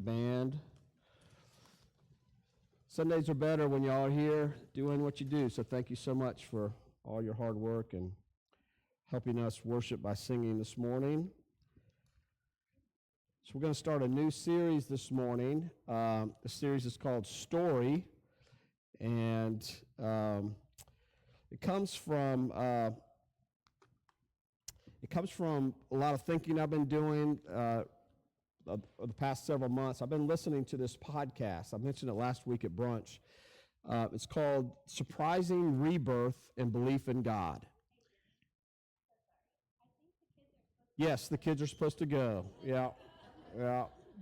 Band. Sundays are better when y'all are here doing what you do, so thank you so much for all your hard work and helping us worship by singing this morning. So we're going to start a new series this morning. The series is called Story, and it comes from a lot of thinking I've been doing of the past several months. I've been listening to this podcast. I mentioned it last week at brunch. It's called Surprising Rebirth and Belief in God. Yes, the kids are supposed to go. Yeah.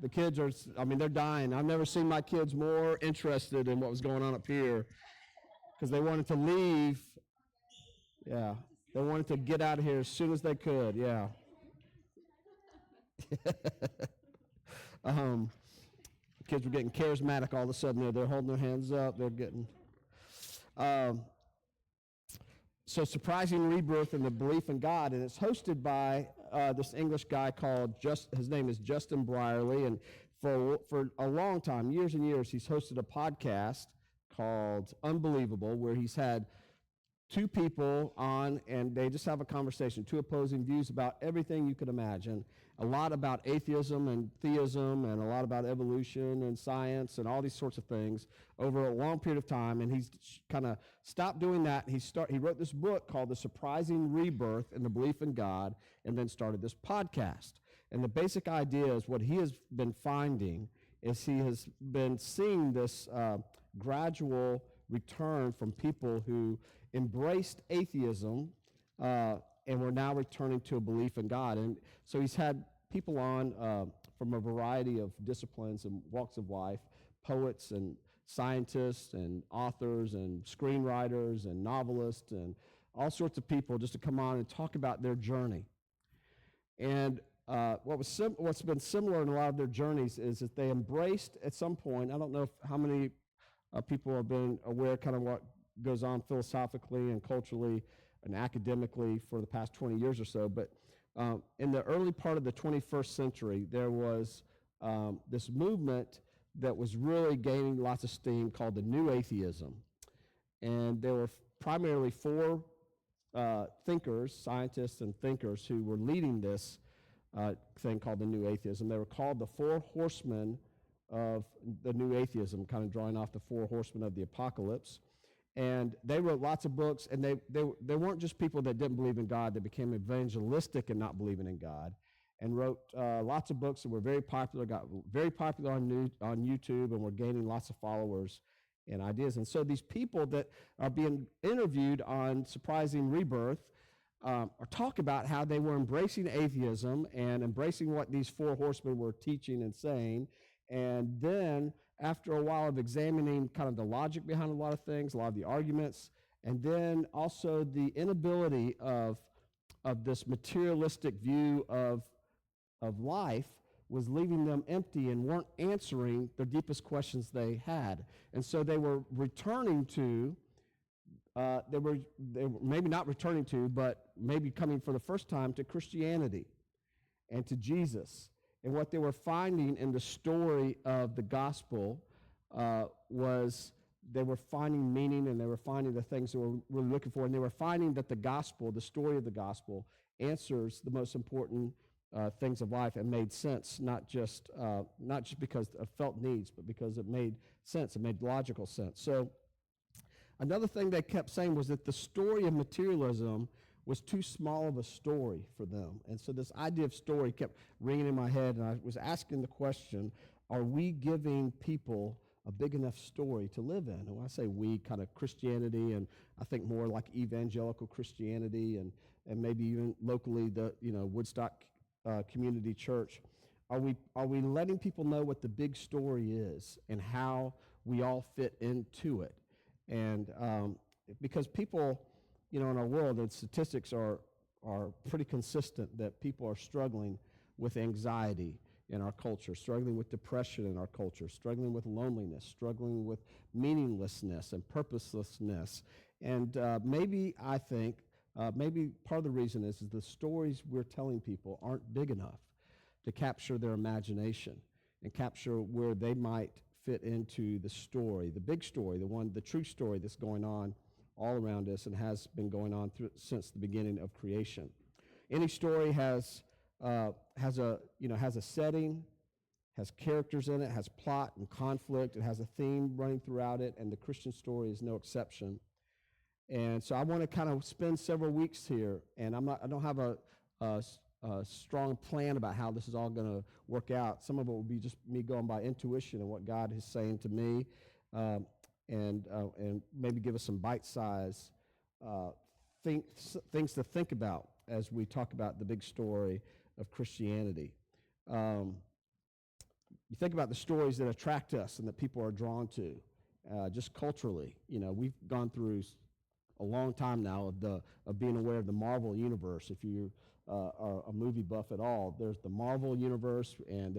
The kids are, they're dying. I've never seen my kids more interested in what was going on up here because they wanted to leave. Yeah. They wanted to get out of here as soon as they could. Yeah. Kids were getting charismatic all of a sudden. They're holding their hands up. They're getting. So Surprising Rebirth and the Belief in God, and it's hosted by this English guy called, his name is Justin Brierley, and for a long time, years and years, he's hosted a podcast called Unbelievable, where he's had two people on, and they just have a conversation, two opposing views about everything you could imagine, a lot about atheism and theism, and a lot about evolution and science and all these sorts of things over a long period of time, and he's kind of stopped doing that. He wrote this book called The Surprising Rebirth and the Belief in God, and then started this podcast. And the basic idea is what he has been finding is he has been seeing this gradual return from people who embraced atheism and were now returning to a belief in God. And so he's had people on from a variety of disciplines and walks of life, poets and scientists and authors and screenwriters and novelists and all sorts of people just to come on and talk about their journey. And what's been similar in a lot of their journeys is that they embraced at some point, I don't know how many people have been aware kind of what goes on philosophically and culturally and academically for the past 20 years or so, but in the early part of the 21st century, there was this movement that was really gaining lots of steam called the New Atheism. And there were primarily four thinkers, scientists and thinkers, who were leading this thing called the New Atheism. They were called the Four Horsemen of the New Atheism, kind of drawing off the Four Horsemen of the Apocalypse. And they wrote lots of books, and they weren't just people that didn't believe in God. They became evangelistic and not believing in God, and wrote lots of books that were very popular, got very popular on YouTube, and were gaining lots of followers and ideas. And so these people that are being interviewed on Surprising Rebirth are talk about how they were embracing atheism and embracing what these four horsemen were teaching and saying. And then after a while of examining kind of the logic behind a lot of things, a lot of the arguments, and then also the inability of this materialistic view of life was leaving them empty and weren't answering the deepest questions they had. And so they were returning to, they were maybe not returning to, but maybe coming for the first time to Christianity and to Jesus. And what they were finding in the story of the gospel was they were finding meaning, and they were finding the things they were really looking for. And they were finding that the gospel, the story of the gospel, answers the most important things of life and made sense, not just because of felt needs, but because it made sense. It made logical sense. So another thing they kept saying was that the story of materialism was too small of a story for them. And so this idea of story kept ringing in my head, and I was asking the question, are we giving people a big enough story to live in? And when I say we, kind of Christianity, and I think more like evangelical Christianity, and maybe even locally the Woodstock Community Church, are we letting people know what the big story is and how we all fit into it? And because people, in our world, and statistics are pretty consistent that people are struggling with anxiety in our culture, struggling with depression in our culture, struggling with loneliness, struggling with meaninglessness and purposelessness. And maybe part of the reason is the stories we're telling people aren't big enough to capture their imagination. and capture where they might fit into the story, the big story, the true story that's going on all around us and has been going on since the beginning of creation. Any story has a setting, has characters in it, has plot and conflict, it has a theme running throughout it, and the Christian story is no exception. And so I want to kind of spend several weeks here, and I don't have a strong plan about how this is all going to work out. Some of it will be just me going by intuition and what God is saying to me, and maybe give us some bite-sized things to think about as we talk about the big story of Christianity. You think about the stories that attract us and that people are drawn to, just culturally. We've gone through a long time now of being aware of the Marvel universe. If you are a movie buff at all, there's the Marvel universe, and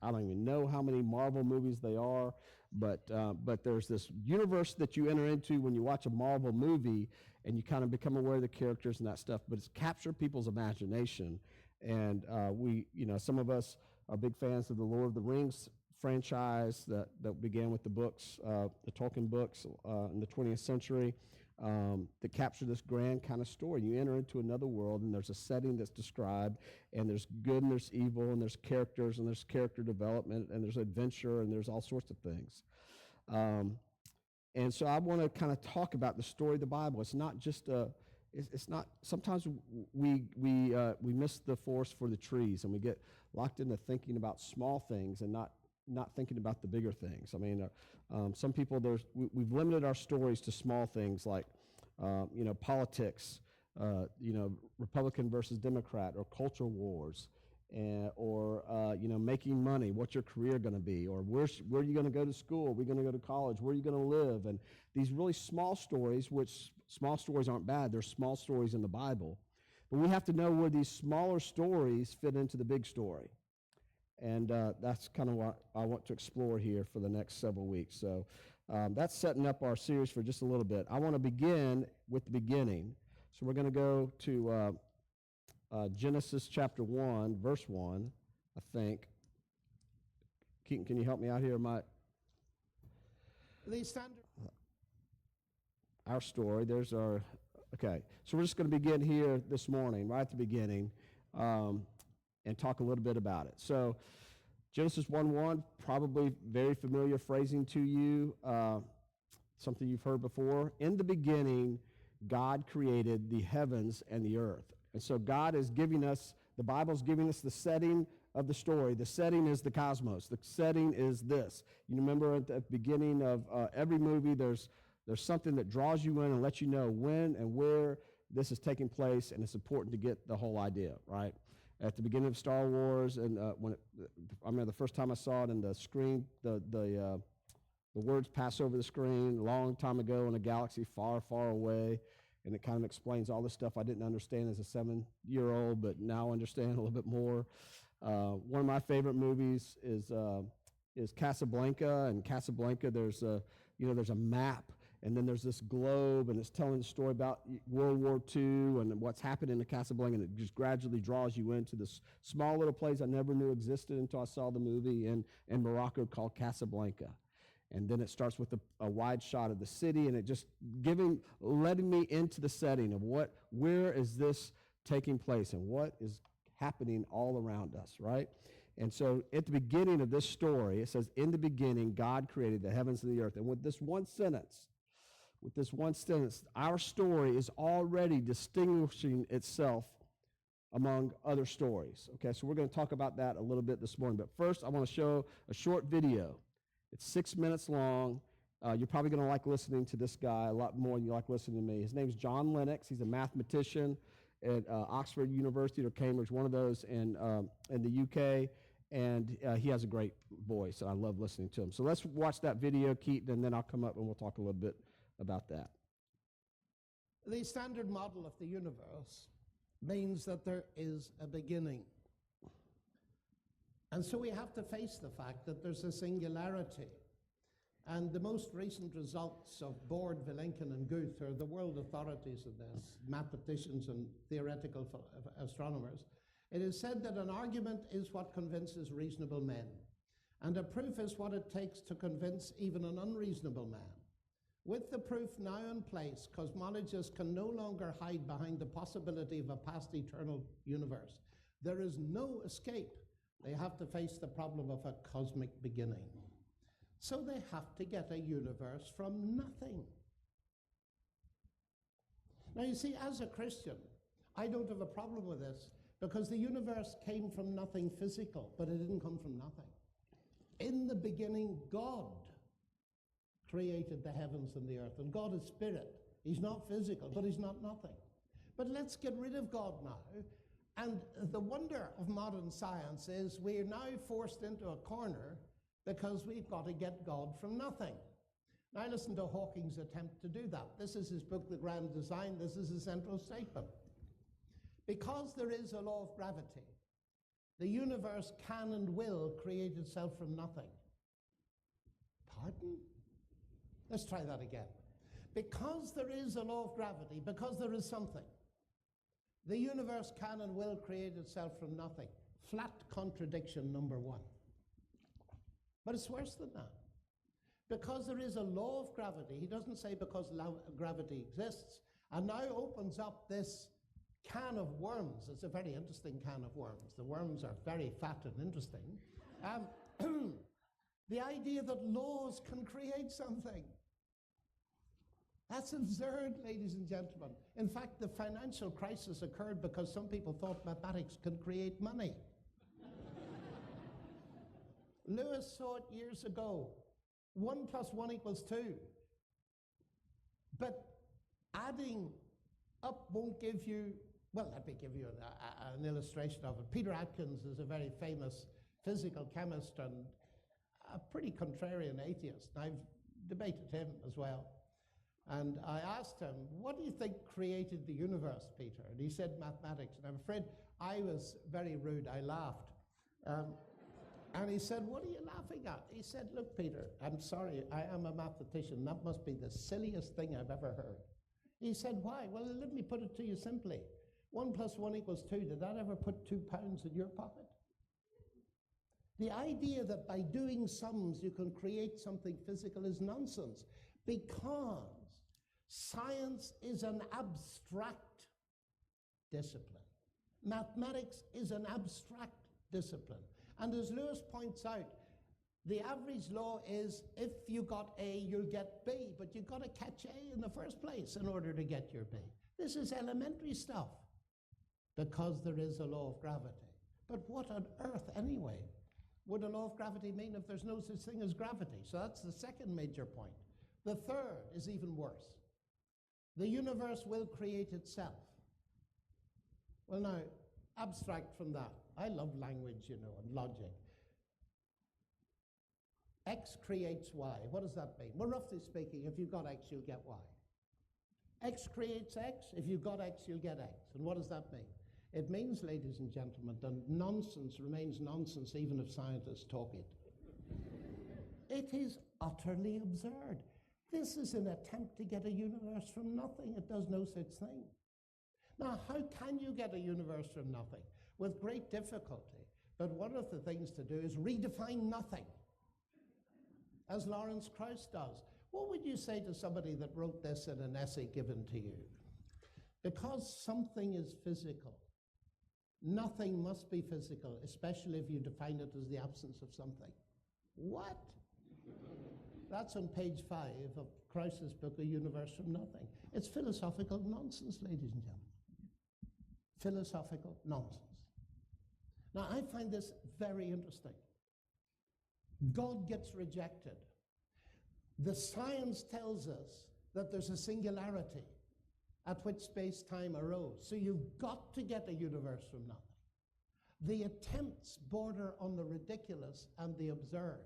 I don't even know how many Marvel movies they are, but there's this universe that you enter into when you watch a Marvel movie, and you kind of become aware of the characters and that stuff. But it's captured people's imagination, and some of us are big fans of the Lord of the Rings franchise that began with the books, the Tolkien books in the 20th century. That capture this grand kind of story. You enter into another world, and there's a setting that's described, and there's good and there's evil, and there's characters, and there's character development, and there's adventure, and there's all sorts of things. And so I want to kind of talk about the story of the Bible. It's not just it's not. Sometimes we miss the forest for the trees, and we get locked into thinking about small things and not thinking about the bigger things. I mean, some people, we've limited our stories to small things like, politics, Republican versus Democrat, or culture wars, or making money. What's your career going to be? Or where are you going to go to school? Are we going to go to college? Where are you going to live? And these really small stories, which small stories aren't bad. They're small stories in the Bible. But we have to know where these smaller stories fit into the big story. And that's kind of what I want to explore here for the next several weeks. So that's setting up our series for just a little bit. I want to begin with the beginning. So we're going to go to Genesis chapter 1, verse 1, I think. Keaton, can you help me out here? Our story, okay. So we're just going to begin here this morning, right at the beginning. And talk a little bit about it. So Genesis 1:1, probably very familiar phrasing to you, something you've heard before. In the beginning, God created the heavens and the earth. And so God is giving us, the Bible's giving us the setting of the story. The setting is the cosmos. The setting is this. You remember at the beginning of every movie, there's something that draws you in and lets you know when and where this is taking place, and it's important to get the whole idea, right? At the beginning of Star Wars, and I remember the first time I saw it in the screen, the words pass over the screen a long time ago in a galaxy far, far away, and it kind of explains all the stuff I didn't understand as a 7-year-old, but now understand a little bit more. One of my favorite movies is Casablanca, and Casablanca, there's a map. And then there's this globe, and it's telling the story about World War II and what's happened in Casablanca, and it just gradually draws you into this small little place I never knew existed until I saw the movie in Morocco called Casablanca. And then it starts with a wide shot of the city, and it just letting me into the setting of where is this taking place and what is happening all around us, right? And so at the beginning of this story, it says, in the beginning, God created the heavens and the earth. And with this one sentence, our story is already distinguishing itself among other stories. Okay, so we're going to talk about that a little bit this morning. But first, I want to show a short video. It's 6 minutes long. You're probably going to like listening to this guy a lot more than you like listening to me. His name's John Lennox. He's a mathematician at Oxford University or Cambridge, one of those in the UK. And he has a great voice, and I love listening to him. So let's watch that video, Keaton, and then I'll come up and we'll talk a little bit about that. The standard model of the universe means that there is a beginning. And so we have to face the fact that there's a singularity. And the most recent results of Borde, Vilenkin, and Guth are the world authorities of this, mathematicians and theoretical astronomers. It is said that an argument is what convinces reasonable men. And a proof is what it takes to convince even an unreasonable man. With the proof now in place, cosmologists can no longer hide behind the possibility of a past eternal universe. There is no escape. They have to face the problem of a cosmic beginning. So they have to get a universe from nothing. Now you see, as a Christian, I don't have a problem with this because the universe came from nothing physical, but it didn't come from nothing. In the beginning, God created the heavens and the earth, and God is spirit. He's not physical, but he's not nothing. But let's get rid of God now. And the wonder of modern science is we're now forced into a corner because we've got to get God from nothing. Now listen to Hawking's attempt to do that. This is his book, The Grand Design. This is his central statement. Because there is a law of gravity, the universe can and will create itself from nothing. Pardon? Let's try that again. Because there is a law of gravity, because there is something, the universe can and will create itself from nothing. Flat contradiction number one. But it's worse than that. Because there is a law of gravity, he doesn't say because gravity exists, and now opens up this can of worms. It's a very interesting can of worms. The worms are very fat and interesting. The idea that laws can create something. That's absurd, ladies and gentlemen. In fact, the financial crisis occurred because some people thought mathematics could create money. Lewis saw it years ago. 1 + 1 = 2. But adding up won't give you, well, let me give you an illustration of it. Peter Atkins is a very famous physical chemist and a pretty contrarian atheist. I've debated him as well. And I asked him, what do you think created the universe, Peter? And he said mathematics. And I'm afraid I was very rude. I laughed. And he said, what are you laughing at? He said, look, Peter, I'm sorry, I am a mathematician. That must be the silliest thing I've ever heard. He said, why? Well, let me put it to you simply. 1 + 1 = 2. Did that ever put 2 pounds in your pocket? The idea that by doing sums you can create something physical is nonsense, because science is an abstract discipline. Mathematics is an abstract discipline. And as Lewis points out, the average law is if you got A, you'll get B, but you've got to catch A in the first place in order to get your B. This is elementary stuff, because there is a law of gravity. But what on earth, anyway, would a law of gravity mean if there's no such thing as gravity? So that's the second major point. The third is even worse. The universe will create itself. Well, now, abstract from that. I love language, you know, and logic. X creates Y. What does that mean? Well, roughly speaking, if you've got X, you'll get Y. X creates X. If you've got X, you'll get X. And what does that mean? It means, ladies and gentlemen, that nonsense remains nonsense even if scientists talk it. It is utterly absurd. This is an attempt to get a universe from nothing. It does no such thing. Now, how can you get a universe from nothing? With great difficulty. But one of the things to do is redefine nothing, as Lawrence Krauss does. What would you say to somebody that wrote this in an essay given to you? Because something is physical, nothing must be physical, especially if you define it as the absence of something. What? That's on page 5 of Krauss's book, A Universe from Nothing. It's philosophical nonsense, ladies and gentlemen. Philosophical nonsense. Now, I find this very interesting. God gets rejected. The science tells us that there's a singularity at which space-time arose. So you've got to get a universe from nothing. The attempts border on the ridiculous and the absurd.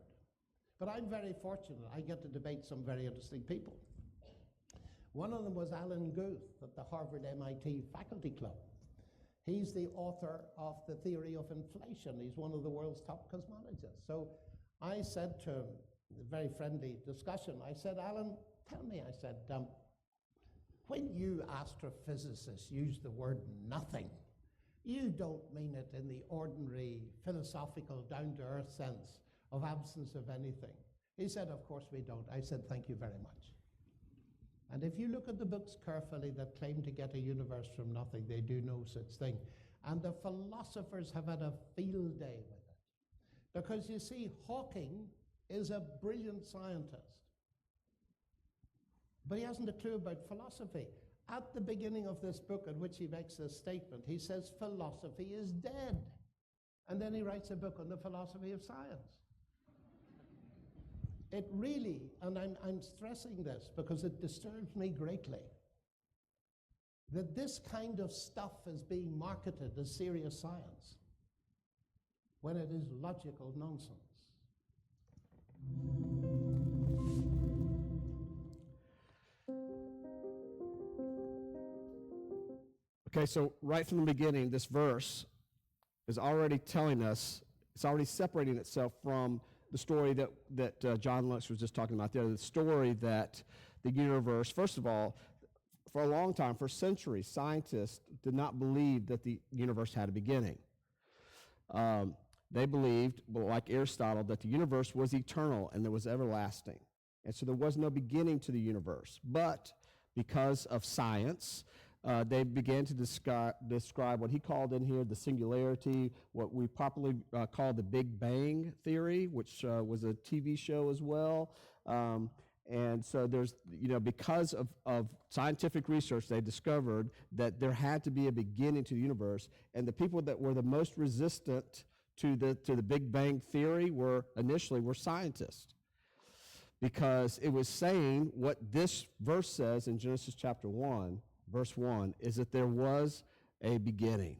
But I'm very fortunate. I get to debate some very interesting people. One of them was Alan Guth at the Harvard-MIT Faculty Club. He's the author of the theory of inflation. He's one of the world's top cosmologists. So I said to him, in a very friendly discussion, I said, Alan, tell me, I said, when you astrophysicists use the word nothing, you don't mean it in the ordinary philosophical, down-to-earth sense of absence of anything? He said, of course we don't. I said, thank you very much. And if you look at the books carefully that claim to get a universe from nothing, they do no such thing. And the philosophers have had a field day with it. Because you see, Hawking is a brilliant scientist, but he hasn't a clue about philosophy. At the beginning of this book, in which he makes this statement, he says philosophy is dead. And then he writes a book on the philosophy of science. It really, and I'm stressing this because it disturbs me greatly, that this kind of stuff is being marketed as serious science when it is logical nonsense. Okay, so right from the beginning, this verse is already telling us, it's already separating itself from the story that John Lux was just talking about there, the story that the universe, first of all, for a long time, for centuries, scientists did not believe that the universe had a beginning. They believed, like Aristotle, that the universe was eternal and that was everlasting. And so there was no beginning to the universe. But because of science, they began to describe what he called in here the singularity, what we popularly call the Big Bang Theory, which was a TV show as well. And so there's, because of scientific research, they discovered that there had to be a beginning to the universe. And the people that were the most resistant to the Big Bang Theory were scientists. Because it was saying what this verse says in Genesis chapter 1, verse 1, is that there was a beginning.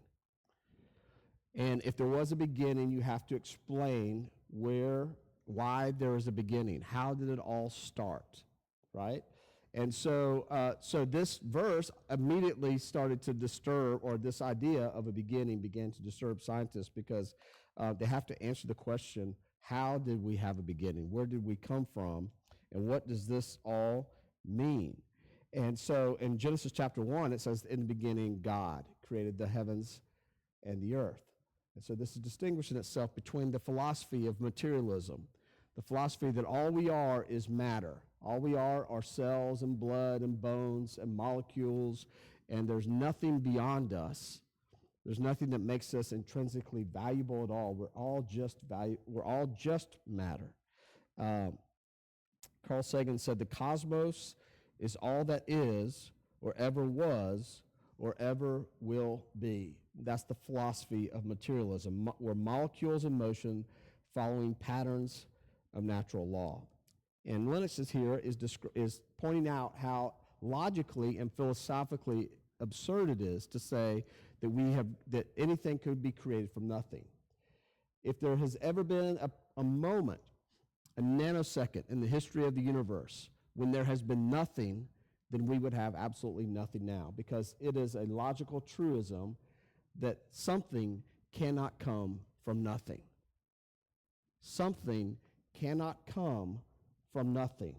And if there was a beginning, you have to explain why there is a beginning. How did it all start, right? And so this verse immediately started to disturb, or this idea of a beginning began to disturb scientists because they have to answer the question, how did we have a beginning? Where did we come from? And what does this all mean? And so in Genesis chapter 1, it says, in the beginning, God created the heavens and the earth. And so this is distinguishing itself between the philosophy of materialism, the philosophy that all we are is matter. All we are cells and blood and bones and molecules, and there's nothing beyond us. There's nothing that makes us intrinsically valuable at all. We're all just matter. Carl Sagan said the cosmos is all that is, or ever was, or ever will be. That's the philosophy of materialism, where molecules in motion following patterns of natural law. And Lennox is pointing out how logically and philosophically absurd it is to say that anything could be created from nothing. If there has ever been a moment, a nanosecond in the history of the universe when there has been nothing, then we would have absolutely nothing now, because it is a logical truism that something cannot come from nothing. Something cannot come from nothing.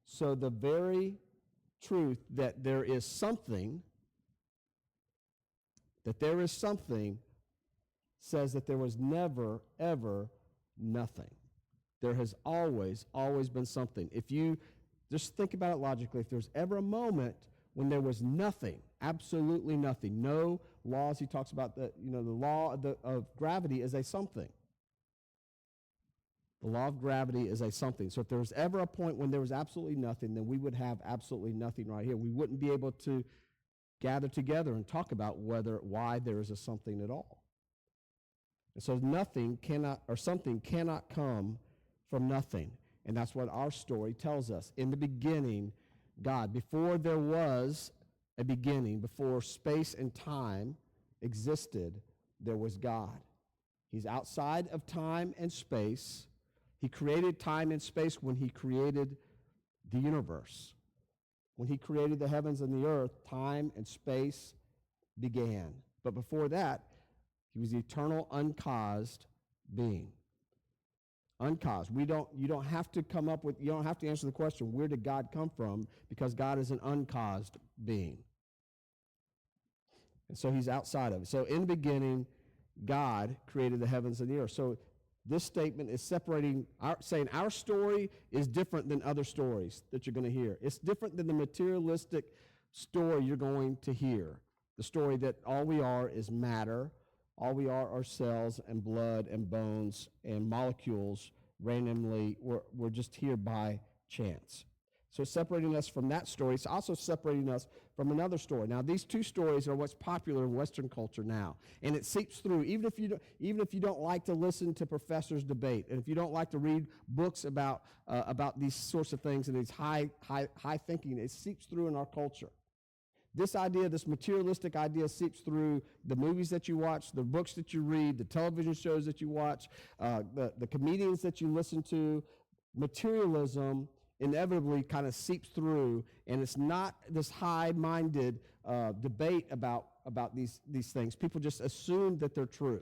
So the very truth that there is something says that there was never, ever nothing. There has always been something. If you just think about it logically, if there's ever a moment when there was nothing, absolutely nothing, no laws, he talks about the law of gravity is a something. The law of gravity is a something. So if there was ever a point when there was absolutely nothing, then we would have absolutely nothing right here. We wouldn't be able to gather together and talk about why there is a something at all. And so something cannot come from nothing. And that's what our story tells us. In the beginning, God, before there was a beginning, before space and time existed, there was God. He's outside of time and space. He created time and space when he created the universe. When he created the heavens and the earth, time and space began. But before that, he was the eternal, uncaused being. Uncaused. You don't have to answer the question, where did God come from? Because God is an uncaused being. And so he's outside of it. So in the beginning, God created the heavens and the earth. So This statement is saying our story is different than other stories that you're going to hear. It's different than the materialistic story you're going to hear. The story that all we are is matter, all we are cells and blood and bones and molecules randomly. We're just here by chance. So it's separating us from that story. It's also separating us from another story. Now, these two stories are what's popular in Western culture now, and it seeps through. Even if you don't like to listen to professors debate, and if you don't like to read books about these sorts of things and these high thinking, it seeps through in our culture. This idea, this materialistic idea, seeps through the movies that you watch, the books that you read, the television shows that you watch, the comedians that you listen to. Materialism inevitably kind of seeps through, and it's not this high-minded debate about these things. People just assume that they're true.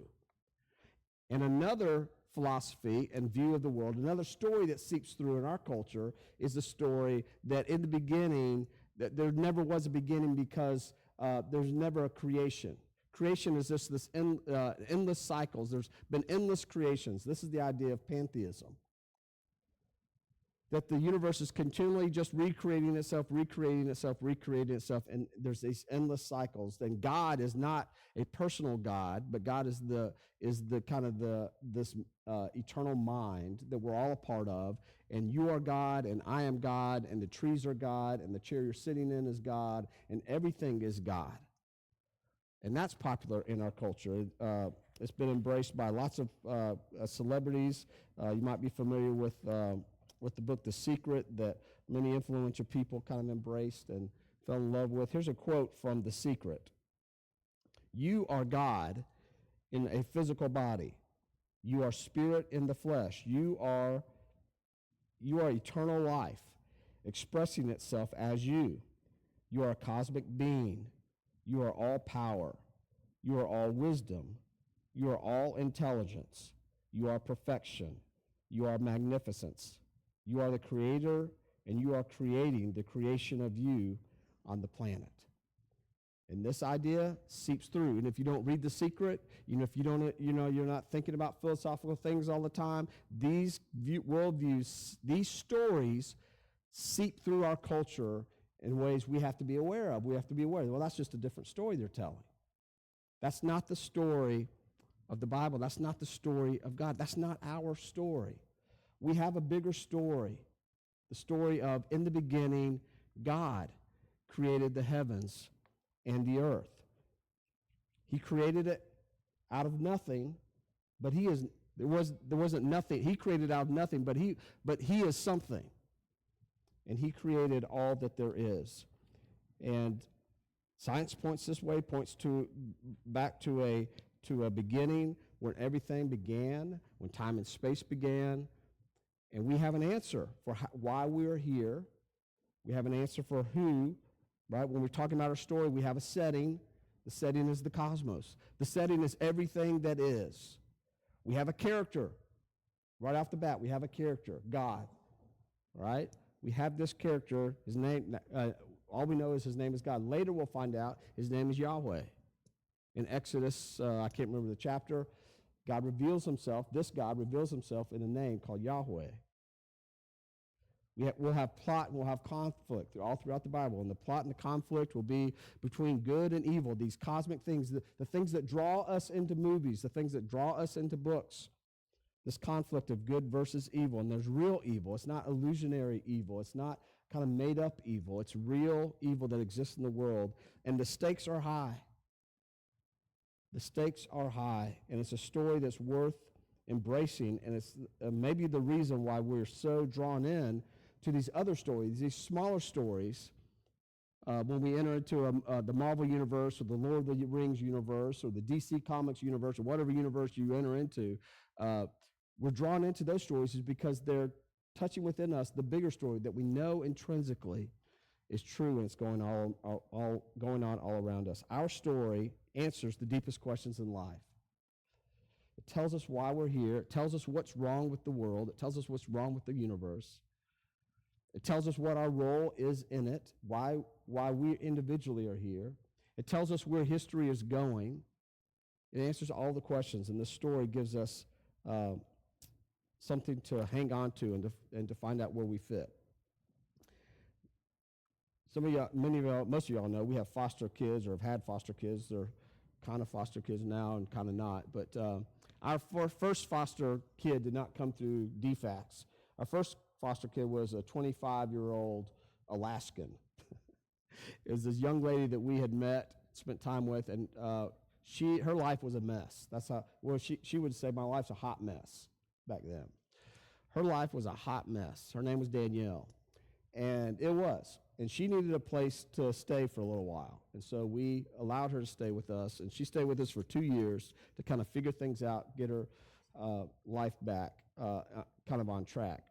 And another philosophy and view of the world, another story that seeps through in our culture is the story that in the beginning, that there never was a beginning because there's never a creation. Creation is just this endless cycles. There's been endless creations. This is the idea of pantheism. That the universe is continually just recreating itself, and there's these endless cycles. Then God is not a personal God, but God is the kind of this eternal mind that we're all a part of. And you are God, and I am God, and the trees are God, and the chair you're sitting in is God, and everything is God. And that's popular in our culture. It's been embraced by lots of celebrities. You might be familiar with the book The Secret that many influential people kind of embraced and fell in love with. Here's a quote from The Secret. You are God in a physical body. You are spirit in the flesh. You are eternal life expressing itself as you. You are a cosmic being. You are all power. You are all wisdom. You are all intelligence. You are perfection. You are magnificence. You are the creator, and you are creating the creation of you on the planet. And this idea seeps through. And if you don't read The Secret, if you don't, you're not thinking about philosophical things all the time, these worldviews, these stories seep through our culture in ways we have to be aware of. We have to be aware. Well, that's just a different story they're telling. That's not the story of the Bible. That's not the story of God. That's not our story. We have a bigger story, the story of, in the beginning, God created the heavens and the earth. He created it out of nothing, but there wasn't nothing. He created out of nothing, but he is something. And he created all that there is. And science points this way, points back to a beginning where everything began, when time and space began. And we have an answer for why we are here. We have an answer for who, right? When we're talking about our story, we have a setting. The setting is the cosmos. The setting is everything that is. We have a character. Right off the bat, we have a character, God, right? We have this character. His name, all we know is his name is God. Later we'll find out his name is Yahweh. In Exodus, I can't remember the chapter, God reveals himself, this God reveals himself in a name called Yahweh. We'll have plot and we'll have conflict all throughout the Bible. And the plot and the conflict will be between good and evil, these cosmic things, the things that draw us into movies, the things that draw us into books. This conflict of good versus evil. And there's real evil. It's not illusionary evil. It's not kind of made up evil. It's real evil that exists in the world. And the stakes are high. The stakes are high, and it's a story that's worth embracing, and it's maybe the reason why we're so drawn in to these other stories, these smaller stories. When we enter into the Marvel universe or the Lord of the Rings universe or the DC Comics universe or whatever universe you enter into, we're drawn into those stories is because they're touching within us the bigger story that we know intrinsically is true, and it's going on all around us. Our story answers the deepest questions in life. It tells us why we're here. It tells us what's wrong with the world. It tells us what's wrong with the universe. It tells us what our role is in it, why we individually are here. It tells us where history is going. It answers all the questions, and this story gives us something to hang on to and to find out where we fit. Some of y'all, many of y'all, most of y'all know we have foster kids or have had foster kids. They're kind of foster kids now and kind of not. But our first foster kid did not come through DFACS. Our first foster kid was a 25-year-old Alaskan. It was this young lady that we had met, spent time with, and her life was a mess. That's how, well, she would say, my life's a hot mess back then. Her life was a hot mess. Her name was Danielle, and it was. And she needed a place to stay for a little while. And so we allowed her to stay with us, and she stayed with us for 2 years to kind of figure things out, get her life back kind of on track.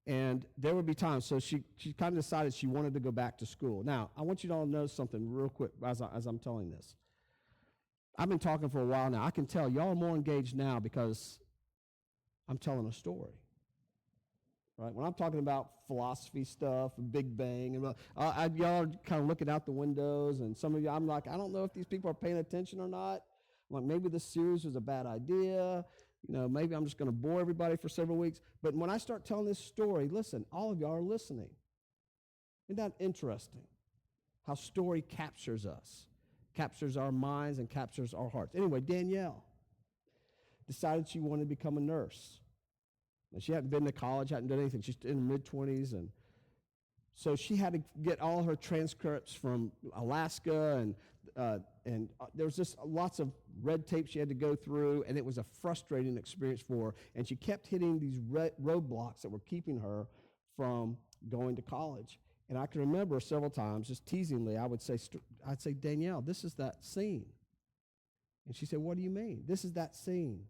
And there would be times, so she kind of decided she wanted to go back to school. Now, I want you to all know something real quick as I'm telling this. I've been talking for a while now. I can tell y'all are more engaged now because I'm telling a story. Right? When I'm talking about philosophy stuff and Big Bang, and y'all are kind of looking out the windows, and some of you, I'm like, I don't know if these people are paying attention or not. I'm like, maybe this series was a bad idea. Maybe I'm just going to bore everybody for several weeks. But when I start telling this story, listen, all of y'all are listening. Isn't that interesting? How story captures us, captures our minds, and captures our hearts. Anyway, Danielle decided she wanted to become a nurse. And she hadn't been to college, hadn't done anything. She's in her mid-20s, and so she had to get all her transcripts from Alaska, and there was just lots of red tape she had to go through, and it was a frustrating experience for her. And she kept hitting these roadblocks that were keeping her from going to college. And I can remember several times, just teasingly, I'd say, Danielle, this is that scene. And she said, what do you mean? This is that scene.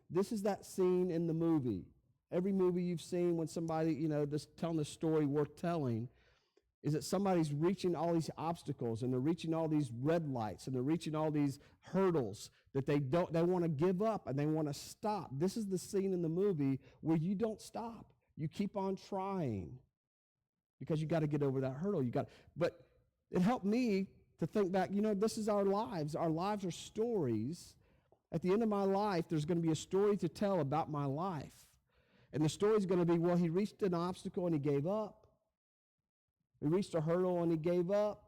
This is that scene in the movie. Every movie you've seen when somebody, just telling a story worth telling, is that somebody's reaching all these obstacles, and they're reaching all these red lights, and they're reaching all these hurdles that they want to give up, and they want to stop. This is the scene in the movie where you don't stop. You keep on trying because you got to get over that hurdle. But it helped me to think back, this is our lives. Our lives are stories. At the end of my life, there's going to be a story to tell about my life. And the story's going to be, well, he reached an obstacle and he gave up. He reached a hurdle and he gave up.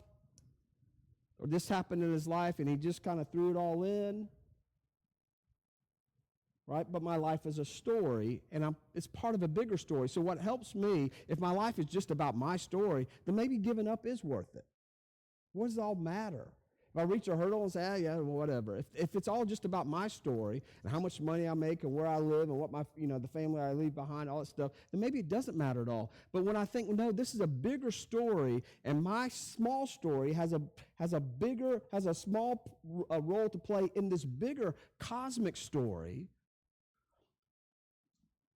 Or this happened in his life and he just kind of threw it all in. Right? But my life is a story, and it's part of a bigger story. So what helps me, if my life is just about my story, then maybe giving up is worth it. What does it all matter? If I reach a hurdle and say, yeah, well, whatever. If it's all just about my story and how much money I make and where I live and what the family I leave behind, all that stuff, then maybe it doesn't matter at all. But when I think, no, this is a bigger story, and my small story has a small role to play in this bigger cosmic story,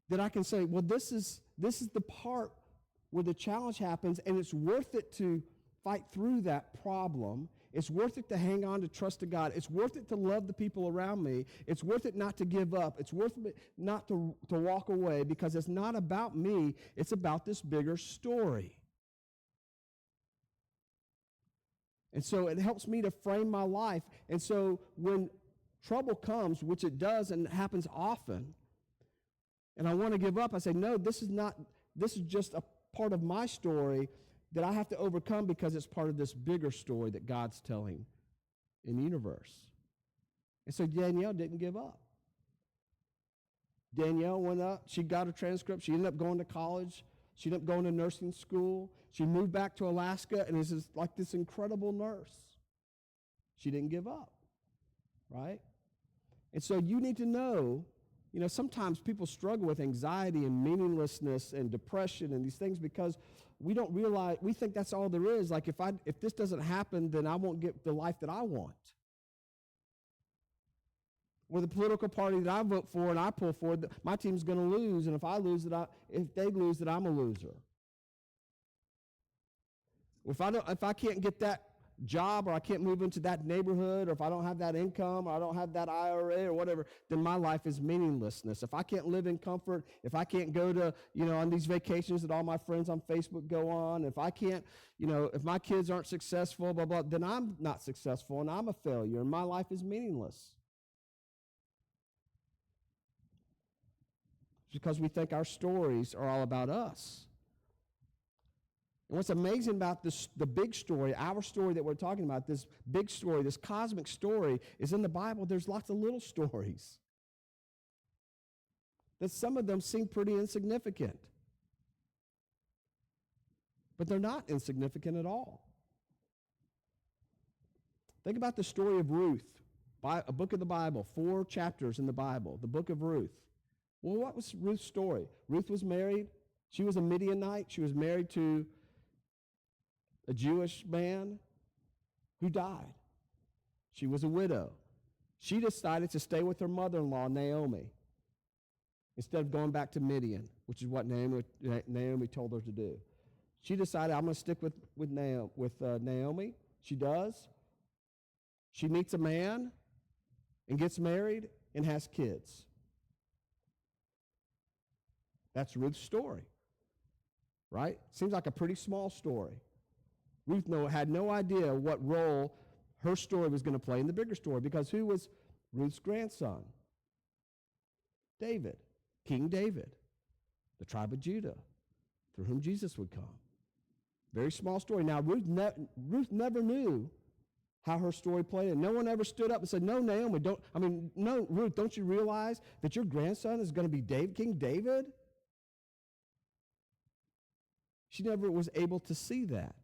that I can say, well, this is the part where the challenge happens, and it's worth it to fight through that problem. It's worth it to hang on to trust to God. It's worth it to love the people around me. It's worth it not to give up. It's worth it not to walk away, because it's not about me. It's about this bigger story. And so it helps me to frame my life. And so when trouble comes, which it does and happens often, and I want to give up, I say, no, this is just a part of my story that I have to overcome, because it's part of this bigger story that God's telling in the universe. And so Danielle didn't give up. Danielle went up. She got her transcript. She ended up going to college. She ended up going to nursing school. She moved back to Alaska and is like this incredible nurse. She didn't give up, right? And so you need to know, sometimes people struggle with anxiety and meaninglessness and depression and these things because we don't realize, we think that's all there is. Like if this doesn't happen, then I won't get the life that I want. Or the political party that I vote for and I pull for, my team's going to lose, and if they lose, then I'm a loser. If I can't get that job, or I can't move into that neighborhood, or if I don't have that income, or I don't have that IRA or whatever, then my life is meaninglessness. If I can't live in comfort, if I can't go to, on these vacations that all my friends on Facebook go on, if I can't, if my kids aren't successful, blah, blah, then I'm not successful and I'm a failure and my life is meaningless. because we think our stories are all about us. And what's amazing about this, the big story, our story that we're talking about, this big story, this cosmic story, is in the Bible, there's lots of little stories. That some of them seem pretty insignificant. But they're not insignificant at all. Think about the story of Ruth, a book of the Bible, 4 chapters in the Bible, the book of Ruth. Well, what was Ruth's story? Ruth was married. She was a Midianite. She was married to a Jewish man who died. She was a widow. She decided to stay with her mother-in-law, Naomi, instead of going back to Midian, which is what Naomi told her to do. She decided, I'm going to stick with Naomi. She does. She meets a man and gets married and has kids. That's Ruth's story, right? Seems like a pretty small story. Ruth had no idea what role her story was going to play in the bigger story, because who was Ruth's grandson? David, King David, the tribe of Judah, through whom Jesus would come. Very small story. Now, Ruth never knew how her story played, and no one ever stood up and said, no, Naomi, no, Ruth, don't you realize that your grandson is going to be King David? She never was able to see that.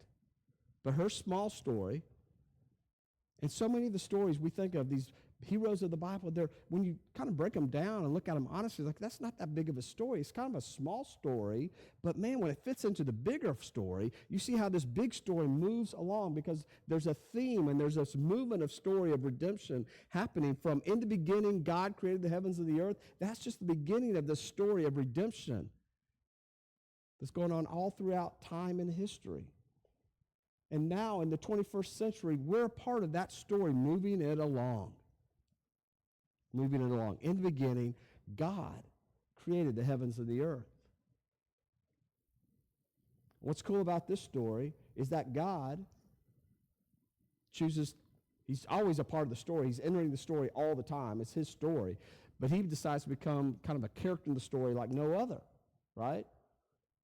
But her small story, and so many of the stories we think of, these heroes of the Bible, when you kind of break them down and look at them honestly, like, that's not that big of a story. It's kind of a small story, but man, when it fits into the bigger story, you see how this big story moves along, because there's a theme and there's this movement of story of redemption happening from in the beginning, God created the heavens and the earth. That's just the beginning of the story of redemption that's going on all throughout time and history. And now in the 21st century, we're a part of that story, moving it along. Moving it along. In the beginning, God created the heavens and the earth. What's cool about this story is that God chooses, he's always a part of the story. He's entering the story all the time. It's his story. But he decides to become kind of a character in the story like no other, right?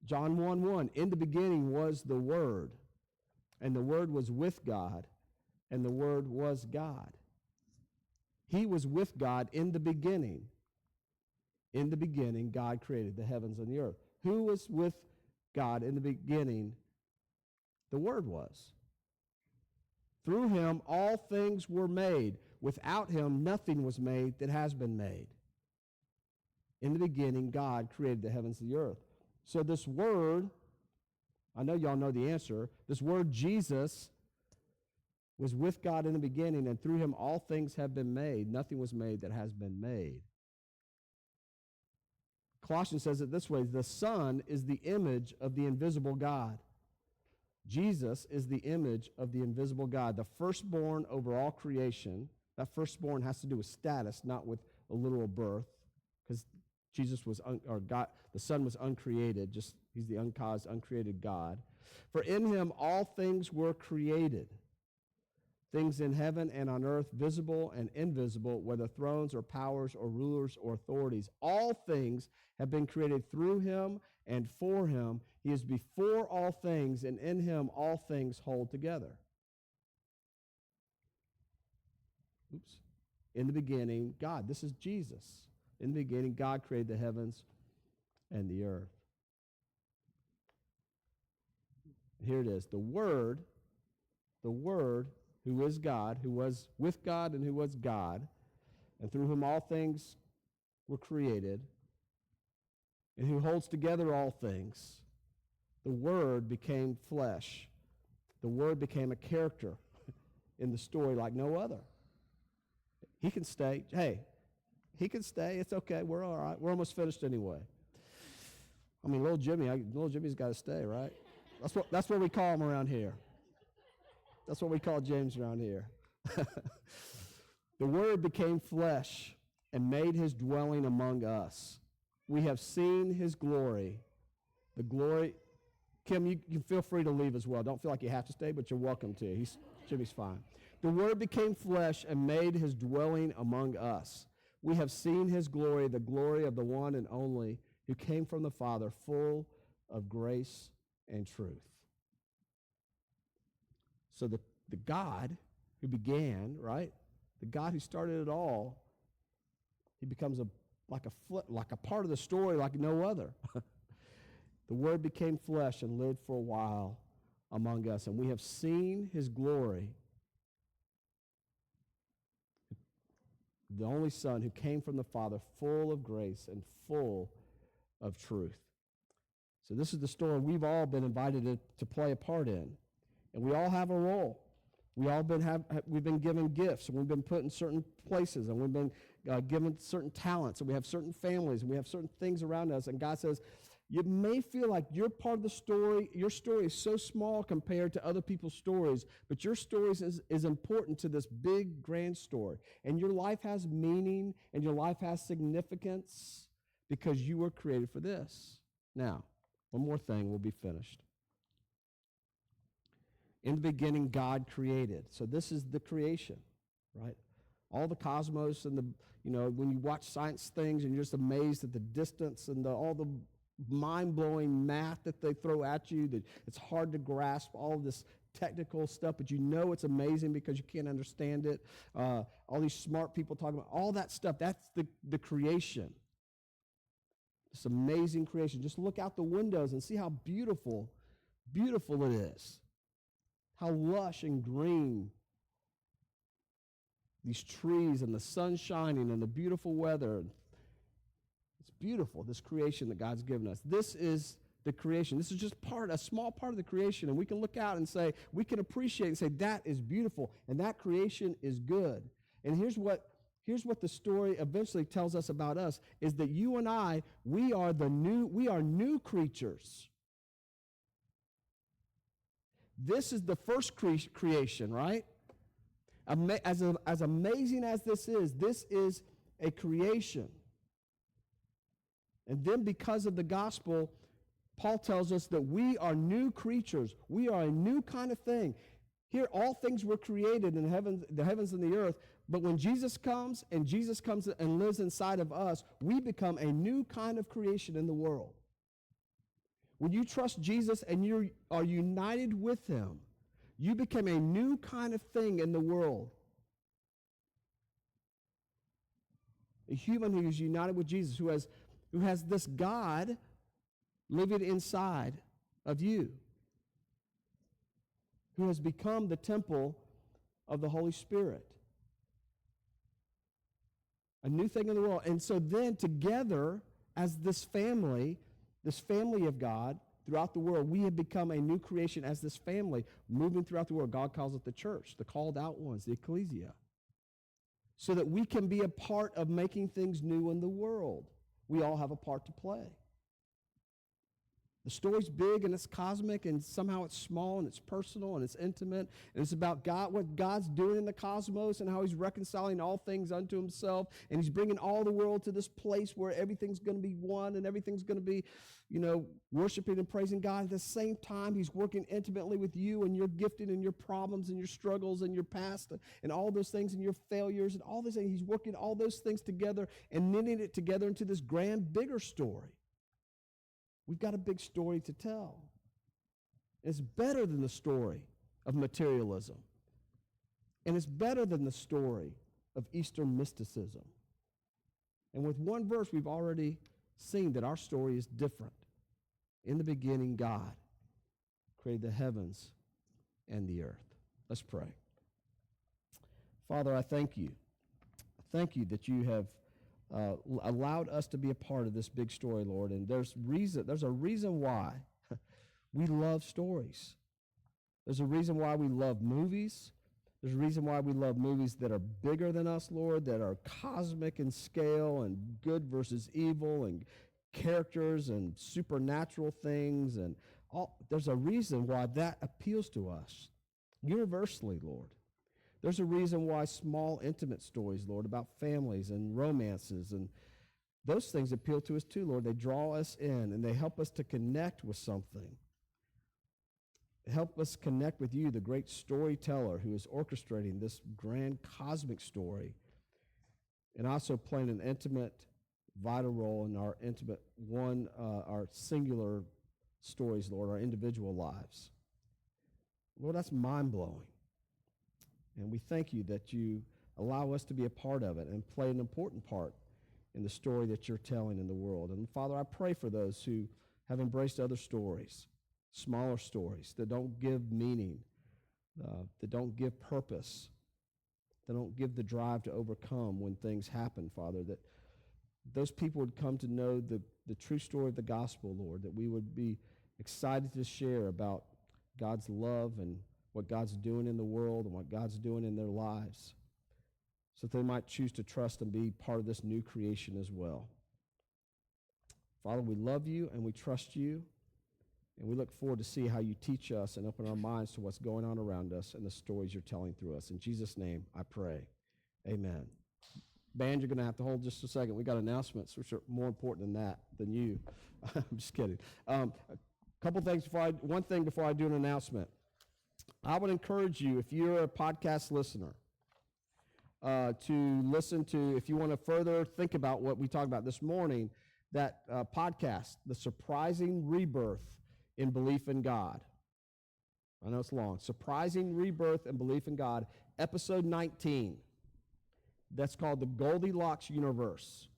John 1:1, in the beginning was the Word, and the Word was with God, and the Word was God. He was with God in the beginning. In the beginning, God created the heavens and the earth. Who was with God in the beginning? The Word was. Through him, all things were made. Without him, nothing was made that has been made. In the beginning, God created the heavens and the earth. So this Word, I know y'all know the answer. This Word, Jesus, was with God in the beginning, and through him all things have been made. Nothing was made that has been made. Colossians says it this way: the Son is the image of the invisible God. Jesus is the image of the invisible God, the firstborn over all creation. That firstborn has to do with status, not with a literal birth, because Jesus was, God, the Son was uncreated, just he's the uncaused, uncreated God. For in him all things were created, things in heaven and on earth, visible and invisible, whether thrones or powers or rulers or authorities. All things have been created through him and for him. He is before all things, and in him all things hold together. In the beginning, God. This is Jesus. In the beginning, God created the heavens and the earth. Here it is. The Word, who is God, who was with God and who was God, and through whom all things were created, and who holds together all things, the Word became flesh. The Word became a character in the story like no other. He can stay. Hey, he can stay. It's okay. We're all right. We're almost finished anyway. I mean, little Jimmy's got to stay, right? That's what we call him around here. That's what we call James around here. The Word became flesh and made his dwelling among us. We have seen his glory. The glory. Kim, you can feel free to leave as well. Don't feel like you have to stay, but you're welcome to. Jimmy's fine. The Word became flesh and made his dwelling among us. We have seen his glory, the glory of the one and only who came from the Father, full of grace and truth. So the God who began, right? The God who started it all, he becomes like a part of the story like no other. The Word became flesh and lived for a while among us, and we have seen his glory, the only Son who came from the Father, full of grace and full of truth. So this is the story we've all been invited to play a part in, and we all have a role. We've been given gifts, and we've been put in certain places, and we've been given certain talents, and we have certain families, and we have certain things around us, and God says, you may feel like you're part of the story. Your story is so small compared to other people's stories, but your story is important to this big, grand story. And your life has meaning, and your life has significance because you were created for this. Now, one more thing, we'll be finished. In the beginning, God created. So this is the creation, right? All the cosmos and when you watch science things and you're just amazed at the distance and all the mind-blowing math that they throw at you, that it's hard to grasp, all of this technical stuff, but you know it's amazing because you can't understand it. All these smart people talking about all that stuff, that's the creation. This amazing creation. Just look out the windows and see how beautiful it is. How lush and green these trees and the sun shining and the beautiful weather. It's beautiful, this creation that God's given us. This is the creation. This is just a small part of the creation, and we can look out and say, we can appreciate and say, that is beautiful, and that creation is good. And here's what the story eventually tells us about us, is that you and I, we are new creatures. This is the first creation, right? As amazing as this is a creation. And then because of the gospel, Paul tells us that we are new creatures. We are a new kind of thing. Here, all things were created in the heavens and the earth, but when Jesus comes and lives inside of us, we become a new kind of creation in the world. When you trust Jesus and you are united with him, you become a new kind of thing in the world. A human who is united with Jesus, who has this God living inside of you, who has become the temple of the Holy Spirit. A new thing in the world. And so then together, as this family of God throughout the world, we have become a new creation as this family moving throughout the world. God calls it the church, the called out ones, the ecclesia, so that we can be a part of making things new in the world. We all have a part to play. The story's big and it's cosmic, and somehow it's small and it's personal and it's intimate, and it's about God, what God's doing in the cosmos and how he's reconciling all things unto himself, and he's bringing all the world to this place where everything's going to be one and everything's going to be, worshiping and praising God. At the same time, he's working intimately with you and your gifting and your problems and your struggles and your past and all those things and your failures and all those things. He's working all those things together and knitting it together into this grand, bigger story. We've got a big story to tell. It's better than the story of materialism. And it's better than the story of Eastern mysticism. And with one verse, we've already seen that our story is different. In the beginning, God created the heavens and the earth. Let's pray. Father, I thank you. I thank you that you have allowed us to be a part of this big story, Lord. And there's a reason why we love stories. There's a reason why we love movies. There's a reason why we love movies that are bigger than us, Lord, that are cosmic in scale and good versus evil and characters and supernatural things. And there's a reason why that appeals to us universally, Lord. There's a reason why small, intimate stories, Lord, about families and romances and those things appeal to us too, Lord. They draw us in and they help us to connect with something. Help us connect with you, the great storyteller who is orchestrating this grand cosmic story and also playing an intimate, vital role in our intimate our singular stories, Lord, our individual lives. Lord, that's mind-blowing. And we thank you that you allow us to be a part of it and play an important part in the story that you're telling in the world. And Father, I pray for those who have embraced other stories, smaller stories that don't give meaning, that don't give purpose, that don't give the drive to overcome when things happen, Father, that those people would come to know the true story of the gospel, Lord, that we would be excited to share about God's love and what God's doing in the world and what God's doing in their lives, so that they might choose to trust and be part of this new creation as well. Father, we love you and we trust you, and we look forward to see how you teach us and open our minds to what's going on around us and the stories you're telling through us. In Jesus' name, I pray. Amen. Band, you're going to have to hold just a second. We got announcements, which are more important than you. I'm just kidding. One thing before I do an announcement. I would encourage you, if you're a podcast listener, to listen to, if you want to further think about what we talked about this morning, that podcast, The Surprising Rebirth in Belief in God. I know it's long. Surprising Rebirth and Belief in God, episode 19. That's called The Goldilocks Universe.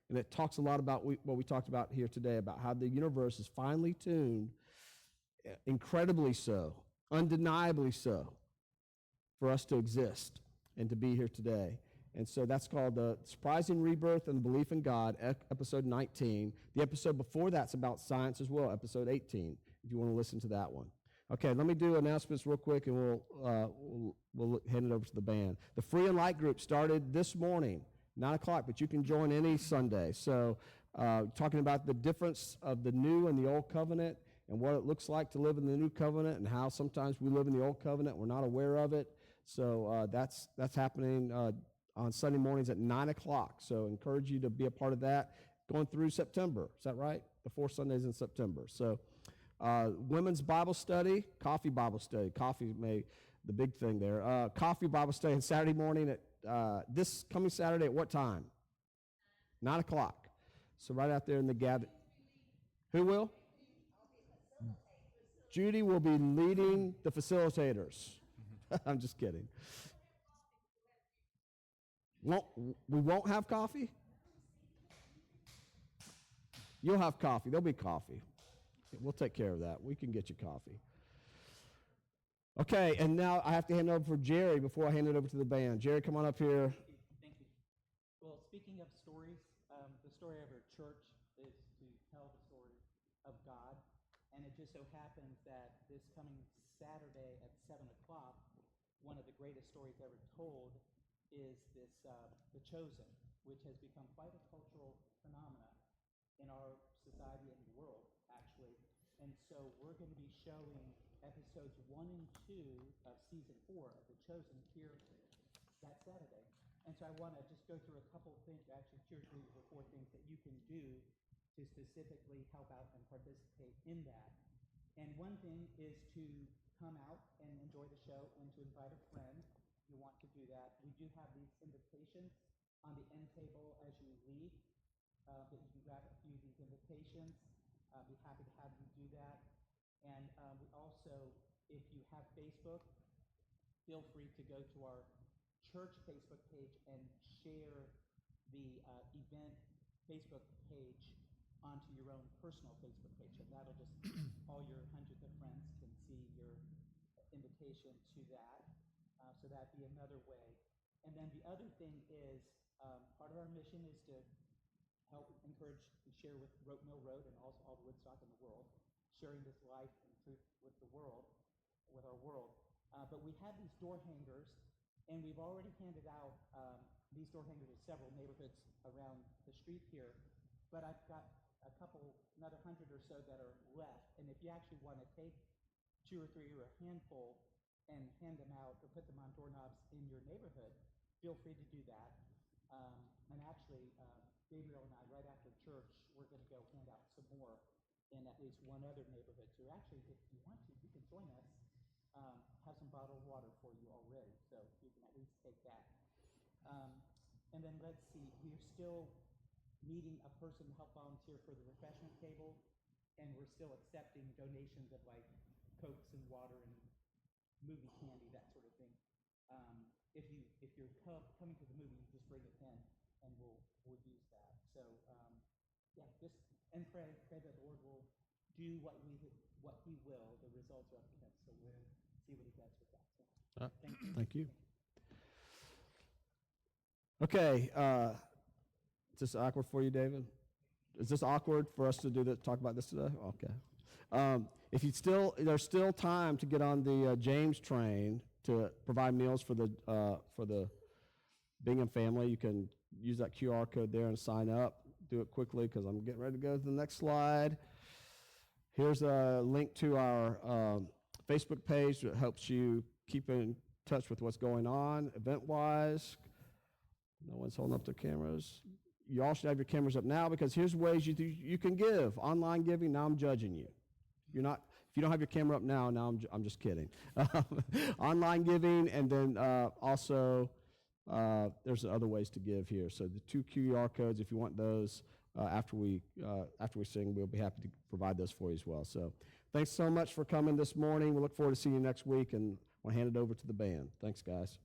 And it talks a lot about what we talked about here today, about how the universe is finely tuned, incredibly so, undeniably so, for us to exist and to be here today. And so that's called The Surprising Rebirth and Belief in God, episode 19. The episode before that's about science as well, episode 18, if you want to listen to that one. Okay, let me do announcements real quick, and we'll hand it over to the band. The Free and Light group started this morning, 9 o'clock, but you can join any Sunday. So talking about the difference of the new and the old covenant and what it looks like to live in the new covenant and how sometimes we live in the old covenant, we're not aware of it. So that's happening on Sunday mornings at 9 o'clock. So encourage you to be a part of that going through September. Is that right? The 4 Sundays in September. So women's Bible study, coffee Bible study. Coffee may the big thing there. Coffee Bible study on Saturday morning at this coming Saturday at what time? 9 o'clock. So right out there in the gather. Who will? Judy will be leading the facilitators. I'm just kidding. We won't have coffee? You'll have coffee. There'll be coffee. We'll take care of that. We can get you coffee. Okay, and now I have to hand it over for Jerry before I hand it over to the band. Jerry, come on up here. Thank you. Well, speaking of stories, the story of our church is to tell the story of God. And it just so happens that this coming Saturday at 7 o'clock, one of the greatest stories ever told is this, The Chosen, which has become quite a cultural phenomenon in our society and the world, actually. And so we're going to be showing episodes 1 and 2 of season 4 of The Chosen here that Saturday. And so I want to just go through a couple of things, actually 2 or 3 or 4 things that you can do to specifically help out and participate in that. And one thing is to come out and enjoy the show and to invite a friend if you want to do that. We do have these invitations on the end table as you leave, that you can grab a few of these invitations. Be happy to have you do that. And we also, if you have Facebook, feel free to go to our church Facebook page and share the event Facebook page onto your own personal Facebook page. So that'll just, all your hundreds of friends can see your invitation to that. So that'd be another way. And then the other thing is, part of our mission is to help encourage and share with Mill Road and also all the Woodstock in the world, sharing this life and truth with the world, with our world. But we have these door hangers, and we've already handed out these door hangers to several neighborhoods around the street here. But I've got another 100 or so that are left. And if you actually want to take 2 or 3 or a handful and hand them out or put them on doorknobs in your neighborhood, feel free to do that. And actually, Gabriel and I, right after church, we're going to go hand out some more in at least one other neighborhood. So actually, if you want to, you can join us. Have some bottled water for you already, so you can at least take that. And then let's see, we're still needing a person to help volunteer for the refreshment table, and we're still accepting donations of like Cokes and water and movie candy, that sort of thing. If you're coming to the movie, you just bring a pen, and we'll use that. So yeah, just and pray that the Lord will do what He will. The results are up to Him. So we'll see what He does with that. So, thank you. Thank you. Okay, is this awkward for you, David? Is this awkward for us to do that? Talk about this today? Okay. If you there's still time to get on the James train to provide meals for the Bingham family. You can use that QR code there and sign up. Do it quickly because I'm getting ready to go to the next slide. Here's a link to our Facebook page that helps you keep in touch with what's going on event-wise. No one's holding up their cameras. You all should have your cameras up now because here's ways you can give. Online giving, now I'm judging you. If you don't have your camera up now I'm just kidding. Online giving, and then also there's other ways to give here. So the 2 QR codes, if you want those, after we sing, we'll be happy to provide those for you as well. So thanks so much for coming this morning. We look forward to seeing you next week, and I'll hand it over to the band. Thanks, guys.